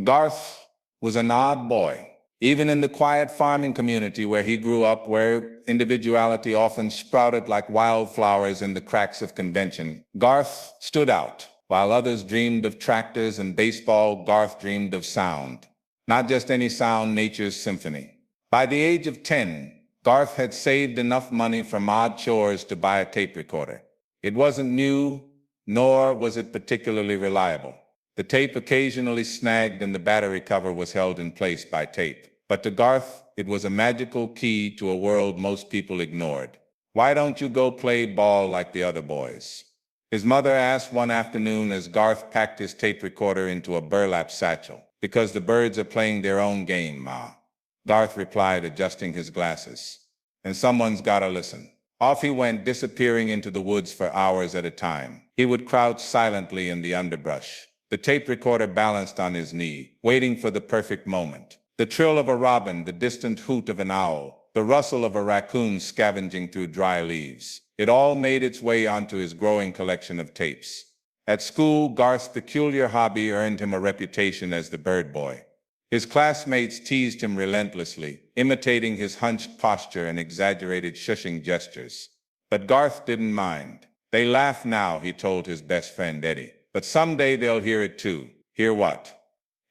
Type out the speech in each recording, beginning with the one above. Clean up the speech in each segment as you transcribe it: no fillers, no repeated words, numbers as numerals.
Garth was an odd boy. Even in the quiet farming community where he grew up, where individuality often sprouted like wildflowers in the cracks of convention, Garth stood out. While others dreamed of tractors and baseball, Garth dreamed of sound. Not just any sound, nature's symphony. By the age of 10, Garth had saved enough money from odd chores to buy a tape recorder. It wasn't new, nor was it particularly reliable. The tape occasionally snagged and the battery cover was held in place by tape. But to Garth, it was a magical key to a world most people ignored. "Why don't you go play ball like the other boys?" his mother asked one afternoon as Garth packed his tape recorder into a burlap satchel. "Because the birds are playing their own game, Ma," Garth replied, adjusting his glasses. "And someone's gotta listen." Off he went, disappearing into the woods for hours at a time. He would crouch silently in the underbrush, the tape recorder balanced on his knee, waiting for the perfect moment. The trill of a robin, the distant hoot of an owl, the rustle of a raccoon scavenging through dry leaves. It all made its way onto his growing collection of tapes. At school, Garth's peculiar hobby earned him a reputation as the bird boy. His classmates teased him relentlessly, imitating his hunched posture and exaggerated shushing gestures. But Garth didn't mind. "They laugh now," he told his best friend Eddie. "But someday they'll hear it too." "Hear what?"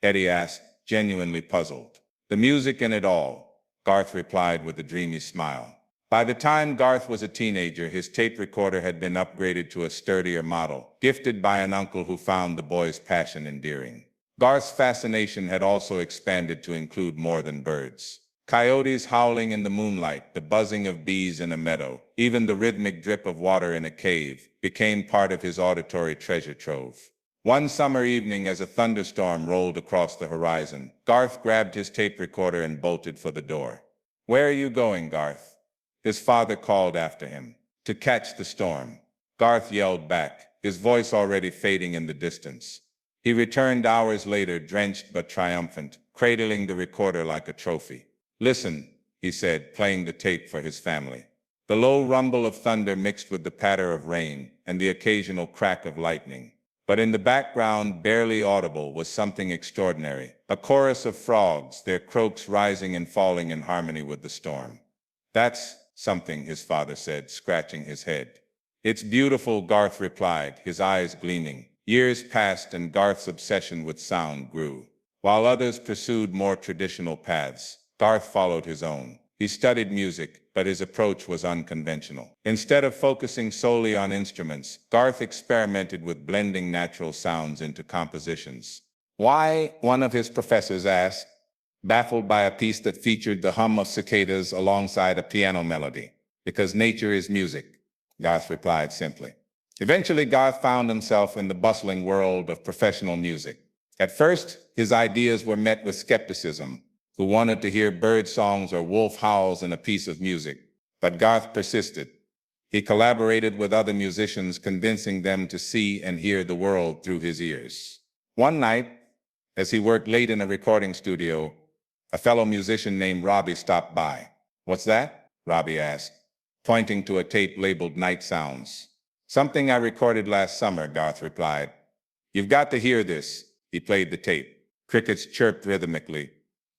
Eddie asked, genuinely puzzled. "The music in it all," Garth replied with a dreamy smile. By the time Garth was a teenager, his tape recorder had been upgraded to a sturdier model, gifted by an uncle who found the boy's passion endearing. Garth's fascination had also expanded to include more than birds. Coyotes howling in the moonlight, the buzzing of bees in a meadow, even the rhythmic drip of water in a cave, became part of his auditory treasure trove. One summer evening, as a thunderstorm rolled across the horizon, Garth grabbed his tape recorder and bolted for the door. "Where are you going, Garth?" his father called after him. "To catch the storm," Garth yelled back, his voice already fading in the distance. He returned hours later, drenched but triumphant, cradling the recorder like a trophy. "Listen," he said, playing the tape for his family. The low rumble of thunder mixed with the patter of rain and the occasional crack of lightning. But in the background, barely audible, was something extraordinary. A chorus of frogs, their croaks rising and falling in harmony with the storm. "That's something," his father said, scratching his head. "It's beautiful," Garth replied, his eyes gleaming. Years passed and Garth's obsession with sound grew. While others pursued more traditional paths, Garth followed his own. He studied music, but his approach was unconventional. Instead of focusing solely on instruments, Garth experimented with blending natural sounds into compositions. "Why?" one of his professors asked, baffled by a piece that featured the hum of cicadas alongside a piano melody. "Because nature is music," Garth replied simply. Eventually, Garth found himself in the bustling world of professional music. At first, his ideas were met with skepticism. Who wanted to hear bird songs or wolf howls in a piece of music? But Garth persisted. He collaborated with other musicians, convincing them to see and hear the world through his ears. One night, as he worked late in a recording studio, a fellow musician named Robbie stopped by. "What's that?" Robbie asked, pointing to a tape labeled Night Sounds. "Something I recorded last summer," Garth replied. "You've got to hear this." He played the tape. Crickets chirped rhythmically,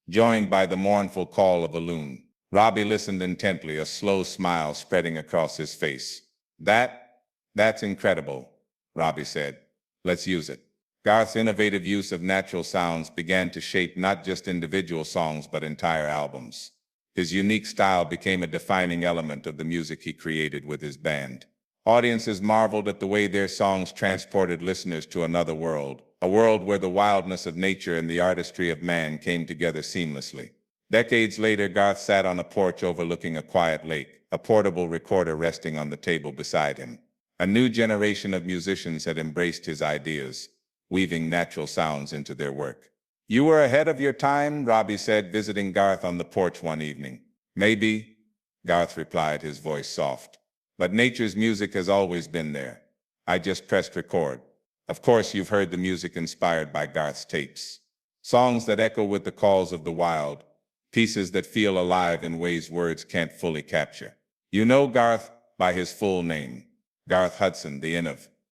joined by the mournful call of a loon. Robbie listened intently, a slow smile spreading across his face. That's incredible," Robbie said. "Let's use it." Garth's innovative use of natural sounds began to shape not just individual songs but entire albums. His unique style became a defining element of the music he created with his band. Audiences marveled at the way their songs transported listeners to another world, a world where the wildness of nature and the artistry of man came together seamlessly. Decades later, Garth sat on a porch overlooking a quiet lake, a portable recorder resting on the table beside him. A new generation of musicians had embraced his ideas, weaving natural sounds into their work. "You were ahead of your time," Robbie said, visiting Garth on the porch one evening. "Maybe," Garth replied, his voice soft. "But nature's music has always been there. I just pressed record." Of course, you've heard the music inspired by Garth's tapes. Songs that echo with the calls of the wild, pieces that feel alive in ways words can't fully capture. You know Garth by his full name, Garth Hudson, the